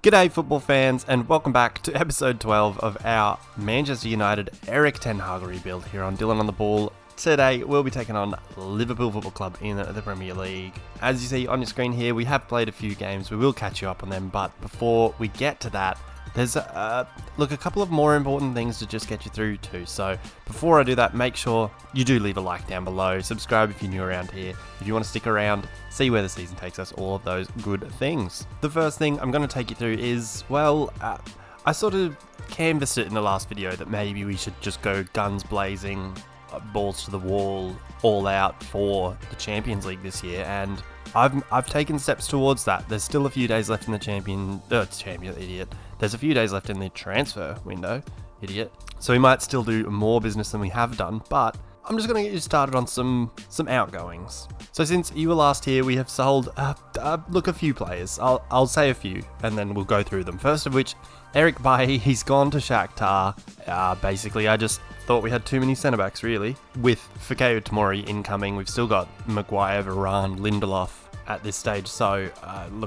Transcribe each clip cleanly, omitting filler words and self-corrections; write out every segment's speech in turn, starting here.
G'day football fans and welcome back to episode 12 of our Manchester United Erik Ten Hag Rebuild here on Dylan on the Ball. Today we'll be taking on Liverpool Football Club in the Premier League. As you see on your screen here, we have played a few games, we will catch you up on them, but before we get to that, there's a couple of more important things to just get you through to. So before I do that, make sure you do leave a like down below, subscribe if you're new around here, if you want to stick around, see where the season takes us, all of those good things. The first thing I'm going to take you through is, I sort of canvassed it in the last video that maybe we should just go guns blazing, balls to the wall, all out for the Champions League this year, and I've taken steps towards that. There's still a few days left in the There's a few days left in the transfer window, idiot. So we might still do more business than we have done, but I'm just going to get you started on some outgoings. So since you were last here, we have sold a few players. I'll say a few, and then we'll go through them. First of which, Erik Bailly, he's gone to Shakhtar. Basically, I just thought we had too many centre-backs, really. With Fikayo Tomori incoming, we've still got Maguire, Varane, Lindelof at this stage. So,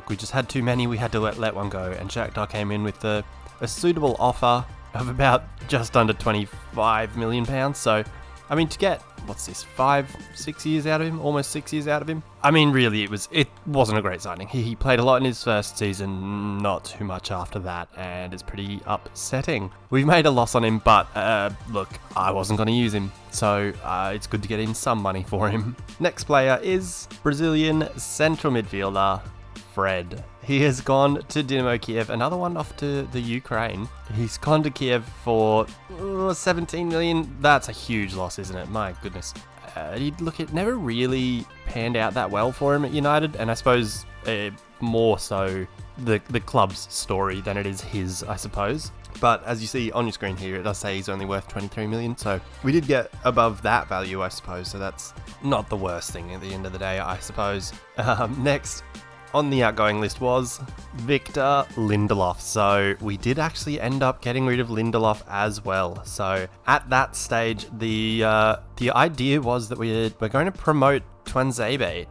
we just had too many. We had to let one go. And Shakhtar came in with a suitable offer of about just under £25 million. So, I mean, to get, 6 years out of him? Almost 6 years out of him? I mean, really, it wasn't a great signing. He played a lot in his first season, not too much after that, and it's pretty upsetting. We've made a loss on him, but, I wasn't going to use him, so it's good to get in some money for him. Next player is Brazilian central midfielder, Fred. He has gone to Dynamo Kiev, another one off to the Ukraine. He's gone to Kiev for 17 million. That's a huge loss, isn't it? My goodness. It never really panned out that well for him at United, and I suppose more so the club's story than it is his, I suppose. But as you see on your screen here, it does say he's only worth 23 million, so we did get above that value, I suppose, so that's not the worst thing at the end of the day, I suppose. Next on the outgoing list was Victor Lindelof. So we did actually end up getting rid of Lindelof as well. So at that stage, the idea was that we're going to promote Twanzebe,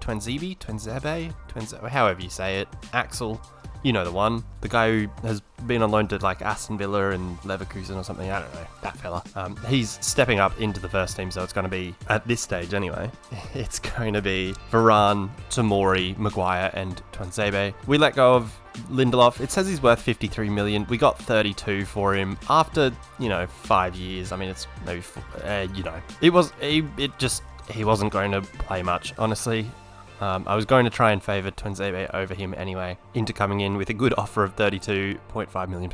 however you say it, Axel. You know the one, the guy who has been on loan to like Aston Villa and Leverkusen or something, I don't know, that fella. He's stepping up into the first team, so it's going to be, at this stage anyway, it's going to be Varane, Tomori, Maguire and Twanzebe. We let go of Lindelof. It says he's worth 53 million. We got 32 for him after, 5 years. I mean, it's maybe, he wasn't going to play much, honestly. I was going to try and favour Twanzebe over him anyway. Inter coming in with a good offer of £32.5 million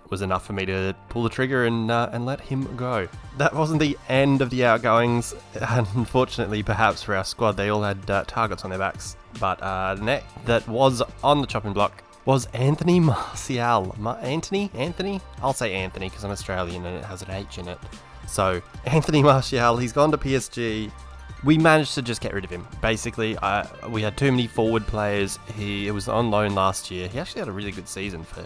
was enough for me to pull the trigger and let him go. That wasn't the end of the outgoings. Unfortunately, perhaps for our squad, they all had targets on their backs. But next that was on the chopping block was Anthony Martial. Anthony? I'll say Anthony because I'm Australian and it has an H in it. So, Anthony Martial, he's gone to PSG. We managed to just get rid of him. Basically, we had too many forward players. He was on loan last year. He actually had a really good season for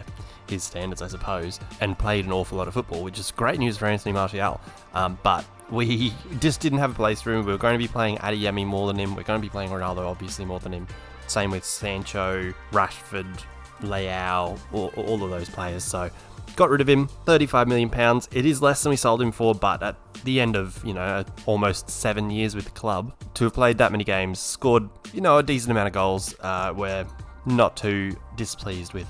his standards, I suppose, and played an awful lot of football, which is great news for Anthony Martial. But we just didn't have a place for him. We were going to be playing Adeyemi more than him. We're going to be playing Ronaldo, obviously, more than him. Same with Sancho, Rashford, Leao, all of those players. So got rid of him, £35 million. It is less than we sold him for, but at the end of, almost 7 years with the club, to have played that many games, scored, a decent amount of goals, we're not too displeased with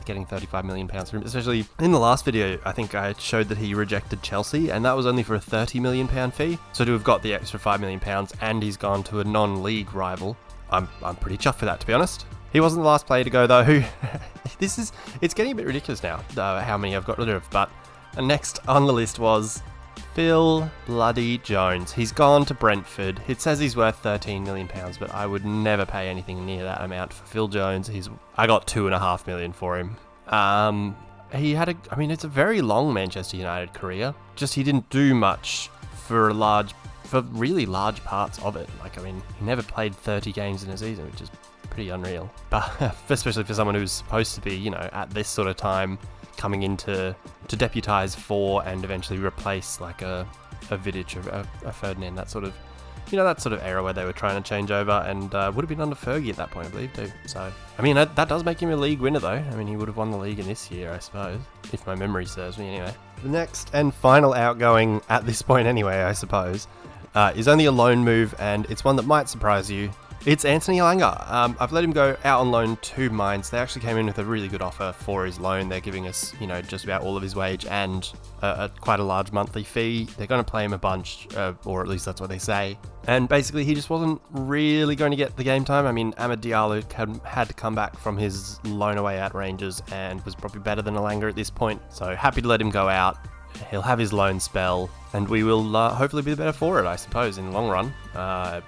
getting £35 million for him. Especially in the last video, I think I showed that he rejected Chelsea, and that was only for a £30 million fee. So to have got the extra £5 million, and he's gone to a non-league rival, I'm pretty chuffed for that, to be honest. He wasn't the last player to go, though. It's getting a bit ridiculous now, how many I've got rid of. But next on the list was Phil Bloody Jones. He's gone to Brentford. It says he's worth £13 million, but I would never pay anything near that amount for Phil Jones. I got £2.5 million for him. It's a very long Manchester United career. Just he didn't do much for really large parts of it. He never played 30 games in a season, which is pretty unreal. But especially for someone who's supposed to be, at this sort of time, coming in to deputise for and eventually replace like a Vidic, a Ferdinand, that sort of, you know, that sort of era where they were trying to change over, and would have been under Fergie at that point, I believe, too. So, I mean, that does make him a league winner, though. I mean, he would have won the league in this year, I suppose, if my memory serves me anyway. The next and final outgoing, at this point anyway, I suppose, is only a loan move, and it's one that might surprise you. It's Anthony Elanga. I've let him go out on loan to Mainz. They actually came in with a really good offer for his loan. They're giving us, you know, just about all of his wage and quite a large monthly fee. They're going to play him a bunch, or at least that's what they say. And basically, he just wasn't really going to get the game time. I mean, Amad Diallo had to come back from his loan away at Rangers and was probably better than Elanga at this point. So happy to let him go out. He'll have his loan spell, and we will hopefully be the better for it, I suppose, in the long run.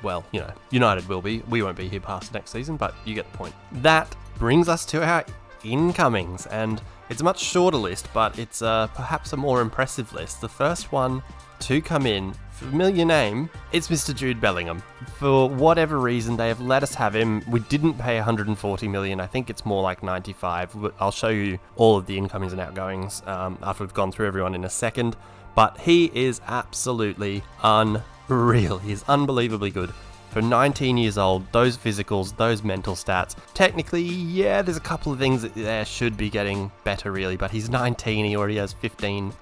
Well, you know, United will be. We won't be here past next season, but you get the point. That brings us to our incomings, and it's a much shorter list, but it's perhaps a more impressive list. The first one to come in, familiar name, it's Mr. Jude Bellingham. For whatever reason, they have let us have him. We didn't pay 140 million. I think it's more like 95. I'll show you all of the incomings and outgoings after we've gone through everyone in a second. But he is absolutely unreal. He is unbelievably good. For 19 years old, those physicals, those mental stats. Technically, yeah, there's a couple of things that there should be getting better, really, but he's 19, he already has 15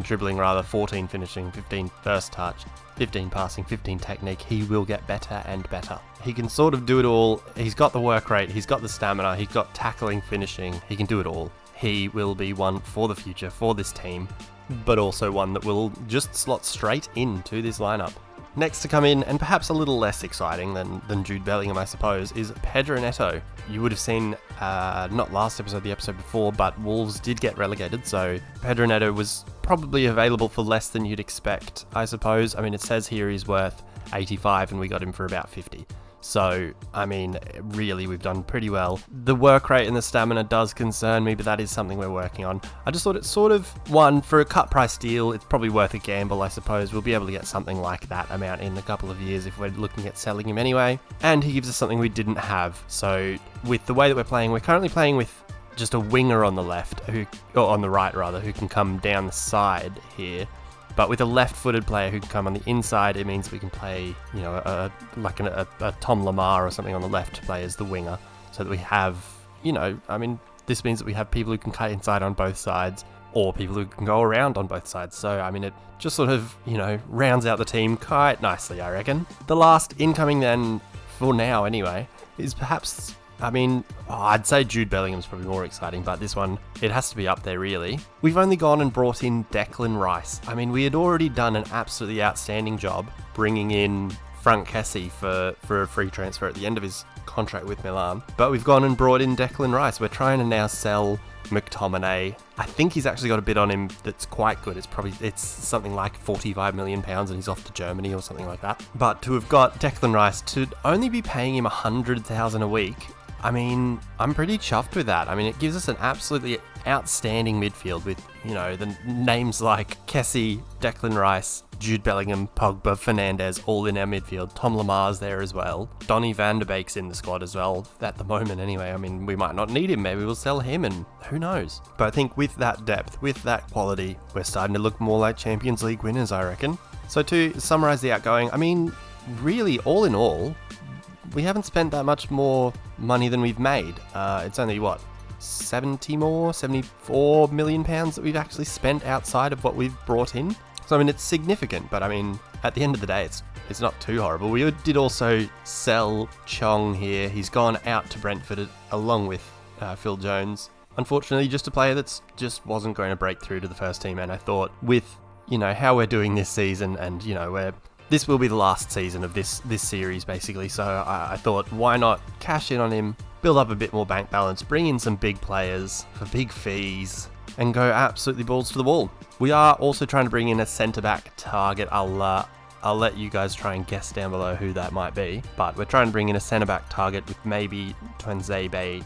dribbling rather, 14 finishing, 15 first touch, 15 passing, 15 technique. He will get better and better. He can sort of do it all. He's got the work rate, he's got the stamina, he's got tackling, finishing, he can do it all. He will be one for the future, for this team, but also one that will just slot straight into this lineup. Next to come in, and perhaps a little less exciting than Jude Bellingham, I suppose, is Pedro Neto. You would have seen, not last episode, the episode before, but Wolves did get relegated, so Pedro Neto was probably available for less than you'd expect, I suppose. I mean, it says here he's worth 85, and we got him for about 50. So, I mean, really, we've done pretty well. The work rate and the stamina does concern me, but that is something we're working on. I just thought it's sort of, one, for a cut price deal, it's probably worth a gamble, I suppose. We'll be able to get something like that amount in a couple of years if we're looking at selling him anyway. And he gives us something we didn't have. So, with the way that we're currently playing with just a winger on the left, or on the right rather, who can come down the side here. But with a left-footed player who can come on the inside, it means we can play, you know, a Tom Lamar or something on the left to play as the winger, so that we have, you know, I mean, this means that we have people who can cut inside on both sides, or people who can go around on both sides. So, I mean, it just sort of, you know, rounds out the team quite nicely, I reckon. The last incoming then, for now anyway, is perhaps, I mean, I'd say Jude Bellingham's probably more exciting, but this one, it has to be up there, really. We've only gone and brought in Declan Rice. I mean, we had already done an absolutely outstanding job bringing in Frank Kessie for a free transfer at the end of his contract with Milan, but we've gone and brought in Declan Rice. We're trying to now sell McTominay. I think he's actually got a bid on him that's quite good. It's something like £45 million and he's off to Germany or something like that. But to have got Declan Rice to only be paying him $100,000 a week, I mean, I'm pretty chuffed with that. I mean, it gives us an absolutely outstanding midfield with, you know, the names like Kessie, Declan Rice, Jude Bellingham, Pogba, Fernandes, all in our midfield. Tom Lamar's there as well. Donny van der Beek's in the squad as well, at the moment anyway. I mean, we might not need him. Maybe we'll sell him and who knows. But I think with that depth, with that quality, we're starting to look more like Champions League winners, I reckon. So to summarise the outgoing, I mean, really, all in all, we haven't spent that much more money than we've made. It's only, what, 74 million pounds that we've actually spent outside of what we've brought in. So, I mean, it's significant, but I mean, at the end of the day, it's not too horrible. We did also sell Chong here. He's gone out to Brentford along with Phil Jones. Unfortunately, just a player that's just wasn't going to break through to the first team. And I thought with, you know, how we're doing this season and, you know, this will be the last season of this series, basically. So I thought, why not cash in on him, build up a bit more bank balance, bring in some big players for big fees, and go absolutely balls to the wall. We are also trying to bring in a centre-back target. I'll let you guys try and guess down below who that might be. But we're trying to bring in a centre-back target with maybe Tuanzebe.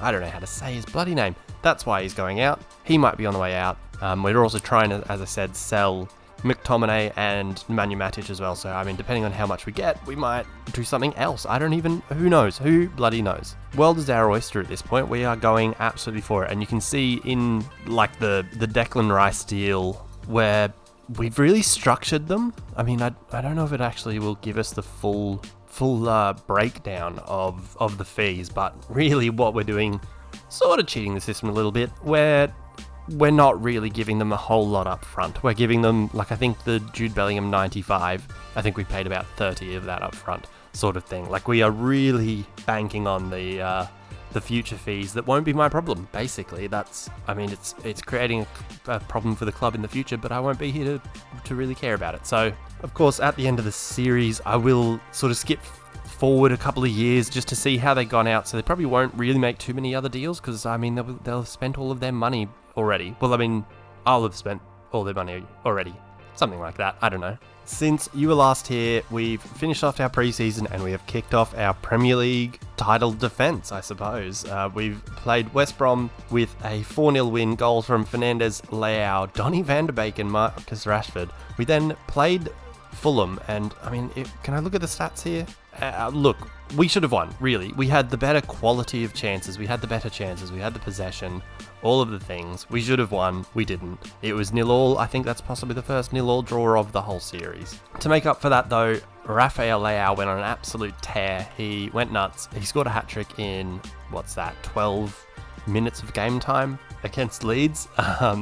I don't know how to say his bloody name. That's why he's going out. He might be on the way out. We're also trying to, as I said, sell McTominay and Manu Matic as well. So, I mean, depending on how much we get, we might do something else. Who knows? Who bloody knows? World is our oyster at this point. We are going absolutely for it. And you can see in, like, the Declan Rice deal where we've really structured them. I mean, I don't know if it actually will give us the full breakdown of the fees, but really what we're doing, sort of cheating the system a little bit, where we're not really giving them a whole lot up front. We're giving them, like, I think the Jude Bellingham 95, I think we paid about 30 of that up front, sort of thing. Like, we are really banking on the future fees that won't be my problem, basically. It's creating a problem for the club in the future, but I won't be here to really care about it. So, of course, at the end of the series, I will sort of skip forward a couple of years just to see how they've gone out, so they probably won't really make too many other deals, because, I mean, they'll have spent all of their money already. Well, I mean, I'll have spent all their money already. Something like that, I don't know. Since you were last here, we've finished off our preseason and we have kicked off our Premier League title defence, I suppose. We've played West Brom with a 4-0 win, goals from Fernandes, Leao, Donny van de Beek and Marcus Rashford. We then played Fulham, and I mean, can I look at the stats here? Look, we should have won, really. We had the better quality of chances, we had the better chances, we had the possession, all of the things. We should have won, we didn't. It was 0-0, I think that's possibly the first 0-0 draw of the whole series. To make up for that though, Rafael Leao went on an absolute tear. He went nuts. He scored a hat-trick in, 12 minutes of game time against Leeds.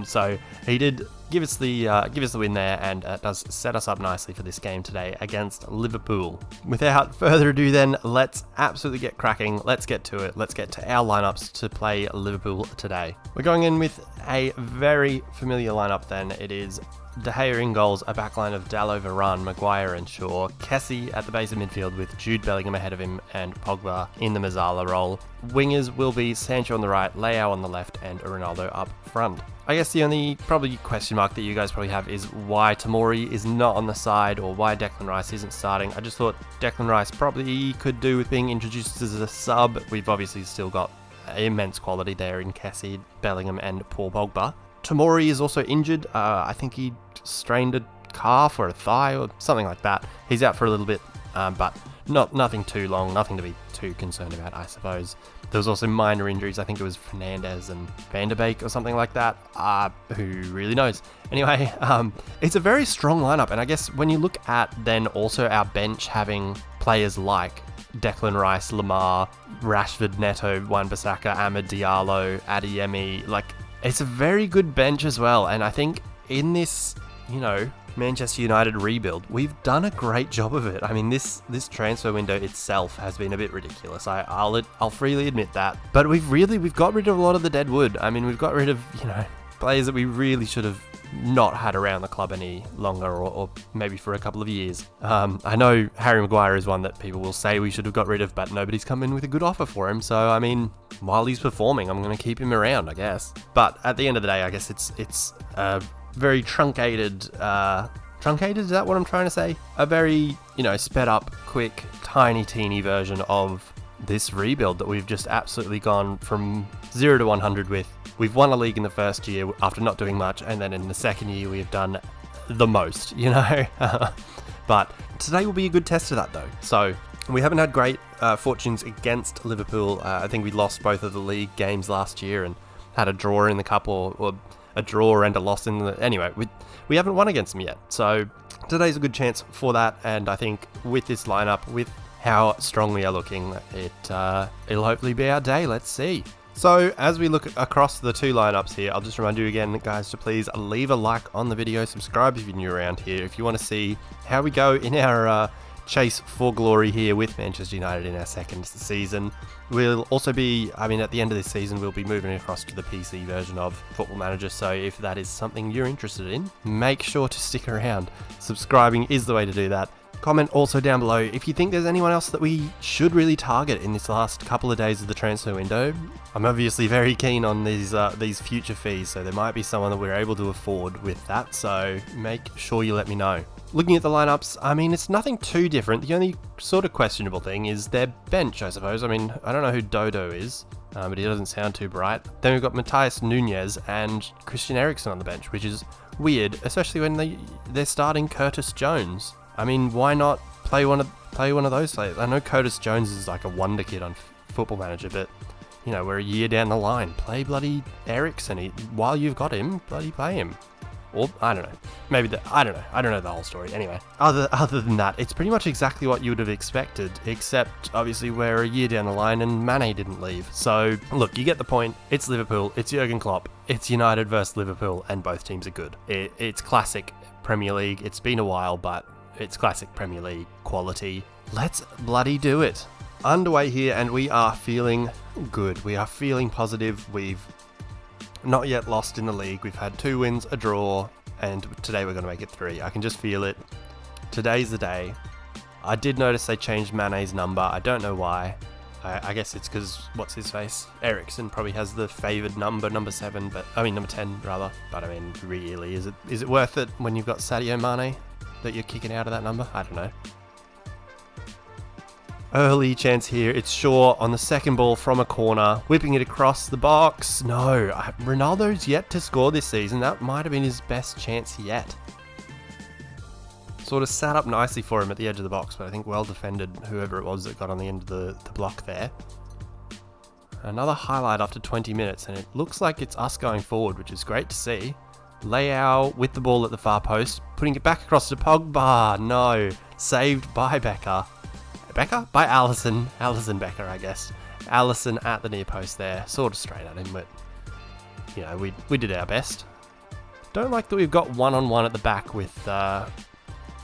So he did give us the win there, and it does set us up nicely for this game today against Liverpool. Without further ado then, let's absolutely get cracking. Let's get to it. Let's get to our lineups to play Liverpool today. We're going in with a very familiar lineup then. It is De Gea in goals, a backline of Dalot, Varane, Maguire and Shaw, Kessie at the base of midfield with Jude Bellingham ahead of him and Pogba in the Mazzala role. Wingers will be Sancho on the right, Leao on the left and Ronaldo up front. I guess the only probably question mark that you guys probably have is why Tomori is not on the side, or why Declan Rice isn't starting. I just thought Declan Rice probably could do with being introduced as a sub. We've obviously still got immense quality there in Kessie, Bellingham and Paul Pogba. Tomori is also injured. I think he strained a calf or a thigh or something like that. He's out for a little bit, but nothing too long, nothing to be too concerned about, I suppose. There was also minor injuries. I think it was Fernandes and Van de Beek or something like that. Who really knows? Anyway, it's a very strong lineup, and I guess when you look at then also our bench having players like Declan Rice, Lamar, Rashford, Neto, Wan-Bissaka, Amad Diallo, Adeyemi, like, it's a very good bench as well, and I think in this, Manchester United rebuild, we've done a great job of it. I mean, this transfer window itself has been a bit ridiculous. I'll freely admit that, but we've got rid of a lot of the dead wood. I mean, we've got rid of players that we really should have not had around the club any longer, or maybe for a couple of years. I know Harry Maguire is one that people will say we should have got rid of, but nobody's come in with a good offer for him. So, I mean, while he's performing, I'm going to keep him around, I guess. But at the end of the day, I guess it's a very truncated, is that what I'm trying to say? A very, sped up, quick, tiny, teeny version of this rebuild that we've just absolutely gone from 0 to 100 with. We've won a league in the first year after not doing much, and then in the second year we've done the most, But today will be a good test of that though. So we haven't had great fortunes against Liverpool. I think we lost both of the league games last year and had a draw in the cup, or a draw and a loss in the... Anyway, we haven't won against them yet. So today's a good chance for that, and I think with this lineup, with how strong we are looking, it'll hopefully be our day. Let's see. So as we look across the two lineups here, I'll just remind you again, guys, to please leave a like on the video, subscribe if you're new around here, if you want to see how we go in our chase for glory here with Manchester United in our second season. We'll also be, at the end of this season, we'll be moving across to the PC version of Football Manager, so if that is something you're interested in, make sure to stick around. Subscribing is the way to do that. Comment also down below if you think there's anyone else that we should really target in this last couple of days of the transfer window. I'm obviously very keen on these future fees, so there might be someone that we're able to afford with that, so make sure you let me know. Looking at the lineups, it's nothing too different. The only sort of questionable thing is their bench, I suppose. I don't know who Dodo is, but he doesn't sound too bright. Then we've got Matthias Nunez and Christian Eriksen on the bench, which is weird, especially when they're starting Curtis Jones. Why not play one of those players? I know Curtis Jones is like a wonder kid on Football Manager, but we're a year down the line. Play bloody Eriksen while you've got him. Bloody play him. Or, I don't know. I don't know. I don't know the whole story. Anyway, other than that, it's pretty much exactly what you would have expected, except obviously we're a year down the line and Mane didn't leave. So, look, you get the point. It's Liverpool. It's Jurgen Klopp. It's United versus Liverpool, and both teams are good. It's classic Premier League. It's been a while, but it's classic Premier League quality. Let's bloody do it. Underway here, and we are feeling good. We are feeling positive. We've not yet lost in the league. We've had 2 wins, a draw, and today we're going to make it 3. I can just feel it. Today's the day. I did notice they changed Mane's number. I don't know why. I guess it's because, what's his face? Eriksen probably has the favoured number 7, number 10 rather. But I mean, really, is it worth it when you've got Sadio Mane that you're kicking out of that number? I don't know. Early chance here. It's Shaw on the second ball from a corner, whipping it across the box. No, Ronaldo's yet to score this season. That might have been his best chance yet. Sort of sat up nicely for him at the edge of the box, but I think well defended, whoever it was that got on the end of the block there. Another highlight after 20 minutes, and it looks like it's us going forward, which is great to see. Leao with the ball at the far post, putting it back across to Pogba. No, saved by Becker. By Alisson Becker, I guess. Alisson at the near post there, sort of straight at him, but you know, we did our best. Don't like that we've got 1-on-1 at the back with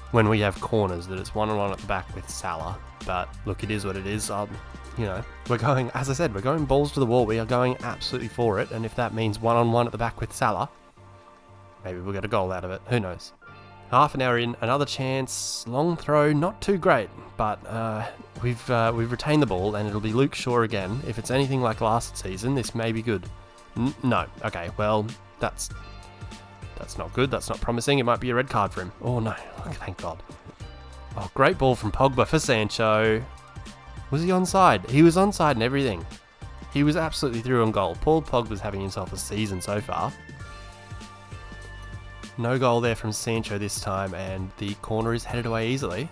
when we have corners, that it's 1-on-1 at the back with Salah. But look, it is what it is. You know, we're going, as I said, we're going balls to the wall. We are going absolutely for it, and if that means 1-on-1 at the back with Salah, maybe we'll get a goal out of it. Who knows? Half an hour in, another chance, long throw, not too great, but we've retained the ball, and it'll be Luke Shaw again. If it's anything like last season, this may be good. No, okay, well, that's not good. That's not promising. It might be a red card for him. Oh no, thank God. Oh, great ball from Pogba for Sancho. Was he onside? He was onside and everything. He was absolutely through on goal. Paul Pogba's having himself a season so far. No goal there from Sancho this time, and the corner is headed away easily.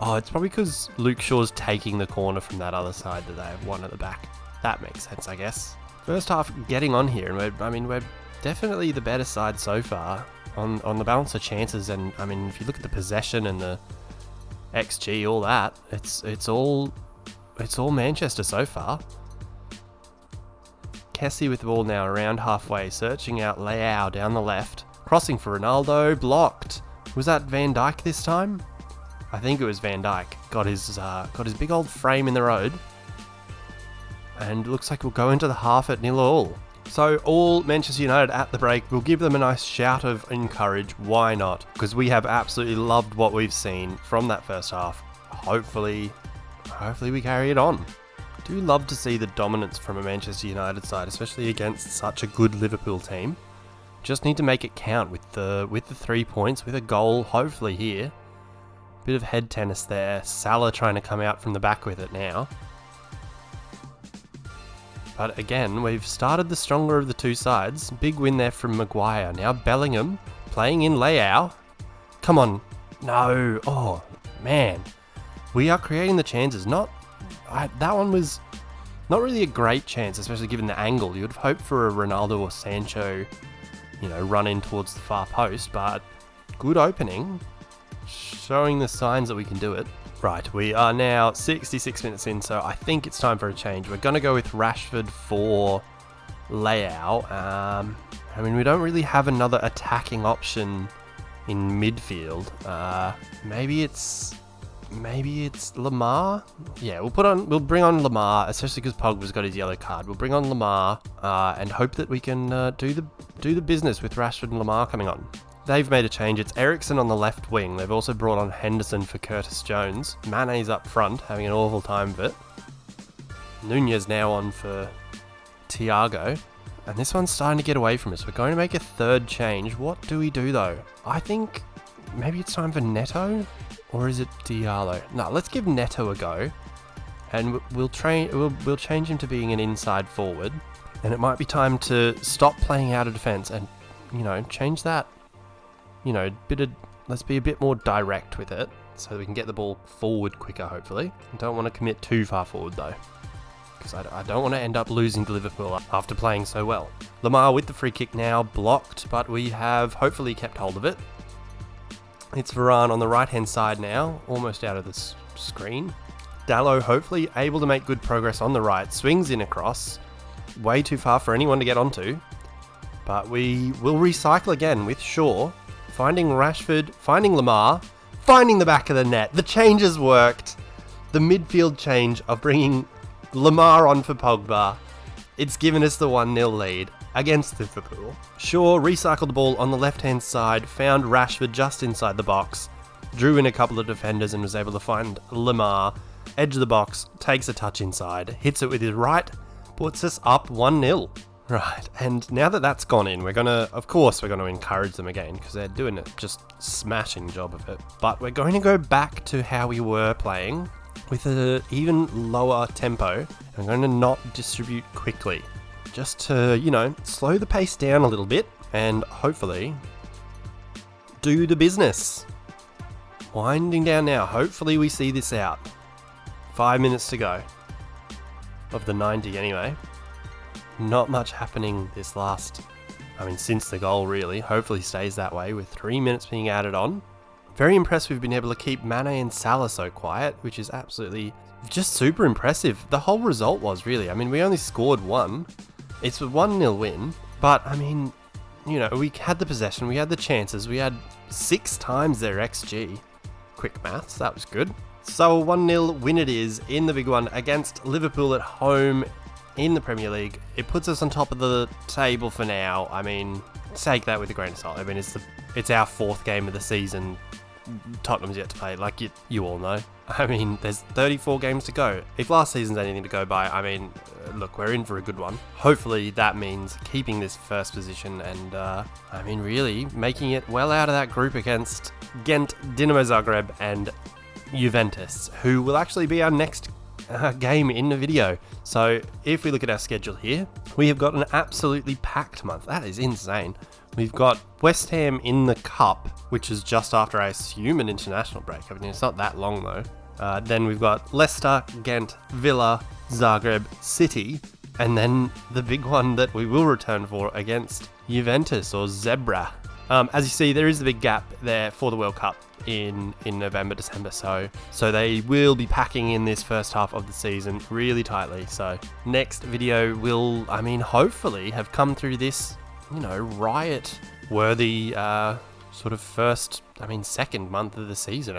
Oh, it's probably because Luke Shaw's taking the corner from that other side that they have one at the back. That makes sense, I guess. First half getting on here, and we're definitely the better side so far on the balance of chances. And I mean, if you look at the possession and the XG, all that, it's all Manchester so far. Kessie with the ball now around halfway, searching out Leao down the left. Crossing for Ronaldo, blocked. Was that Van Dijk this time? I think it was Van Dijk. Got his big old frame in the road. And looks like we'll go into the half at 0-0. So all Manchester United at the break, we'll give them a nice shout of encourage. Why not? Because we have absolutely loved what we've seen from that first half. Hopefully we carry it on. I do love to see the dominance from a Manchester United side, especially against such a good Liverpool team. Just need to make it count with the 3 points, with a goal, hopefully here. Bit of head tennis there. Salah trying to come out from the back with it now. But again, we've started the stronger of the two sides. Big win there from Maguire. Now Bellingham playing in Leao. Come on. No. Oh, man. We are creating the chances. That one was not really a great chance, especially given the angle. You would have hoped for a Ronaldo or Sancho, run in towards the far post, but good opening, showing the signs that we can do it. Right, we are now 66 minutes in, so I think it's time for a change. We're going to go with Rashford for Leao. We don't really have another attacking option in midfield. Maybe it's Lamar. Yeah, we'll bring on Lamar, especially because Pogba's got his yellow card. We'll bring on Lamar and hope that we can do the business with Rashford and Lamar coming on. They've made a change. It's Eriksen on the left wing. They've also brought on Henderson for Curtis Jones. Mane's up front, having an awful time of it. Nunez now on for Thiago. And this one's starting to get away from us. We're going to make a third change. What do we do though? I think maybe it's time for Neto? Or is it Diallo? No, let's give Neto a go. And we'll change him to being an inside forward. And it might be time to stop playing out of defence and, change that. Let's be a bit more direct with it so we can get the ball forward quicker, hopefully. I don't want to commit too far forward though. because I don't want to end up losing to Liverpool after playing so well. Lamar with the free kick now, blocked, but we have hopefully kept hold of it. It's Varane on the right-hand side now, almost out of the screen. Dalot hopefully able to make good progress on the right, swings in across, way too far for anyone to get onto. But we will recycle again with Shaw, finding Rashford, finding Lamar, finding the back of the net. The change has worked. The midfield change of bringing Lamar on for Pogba, it's given us the 1-0 lead against Liverpool. Shaw recycled the ball on the left-hand side, found Rashford just inside the box, drew in a couple of defenders and was able to find Lamar, edge of the box, takes a touch inside, hits it with his right, puts us up 1-0. Right, and now that that's gone in, we're going to encourage them again because they're doing a just smashing job of it. But we're going to go back to how we were playing with an even lower tempo. I'm going to not distribute quickly, just to, slow the pace down a little bit and hopefully do the business. Winding down now, hopefully we see this out. 5 minutes to go. Of the 90 anyway. Not much happening since the goal really. Hopefully stays that way with 3 minutes being added on. Very impressed we've been able to keep Mane and Salah so quiet, which is absolutely just super impressive. The whole result was really, we only scored one. It's a 1-0 win, but we had the possession, we had the chances, we had 6 times their XG. Quick maths, that was good. So a 1-0 win it is in the big one against Liverpool at home in the Premier League. It puts us on top of the table for now. Take that with a grain of salt. It's our 4th game of the season. Tottenham's yet to play, like you all know. There's 34 games to go. If last season's anything to go by, look, we're in for a good one. Hopefully that means keeping this first position and, really making it well out of that group against Ghent, Dinamo Zagreb and Juventus, who will actually be our next game in the video. So if we look at our schedule here, we have got an absolutely packed month. That is insane. We've got West Ham in the Cup, which is just after, I assume, an international break. It's not that long though. Then we've got Leicester, Ghent, Villa, Zagreb, City, and then the big one that we will return for against Juventus or Zebra. As you see, there is a big gap there for the World Cup in November, December. So they will be packing in this first half of the season really tightly. So next video will, hopefully have come through this, riot-worthy sort of second month of the season.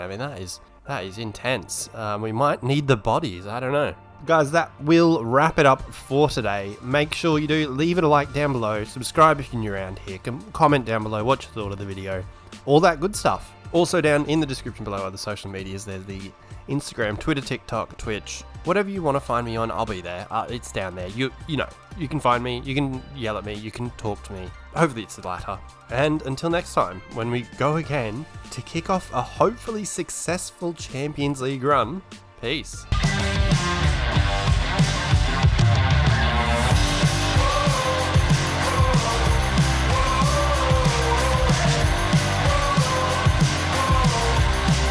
That is intense. We might need the bodies. I don't know. Guys, that will wrap it up for today. Make sure you do leave it a like down below, subscribe if you're new around here, comment down below what you thought of the video, all that good stuff. Also down in the description below are the social medias. There's the Instagram, Twitter, TikTok, Twitch, whatever you want to find me on, I'll be there. It's down there. You can find me, you can yell at me, you can talk to me. Hopefully it's the latter. And until next time, when we go again to kick off a hopefully successful Champions League run, peace.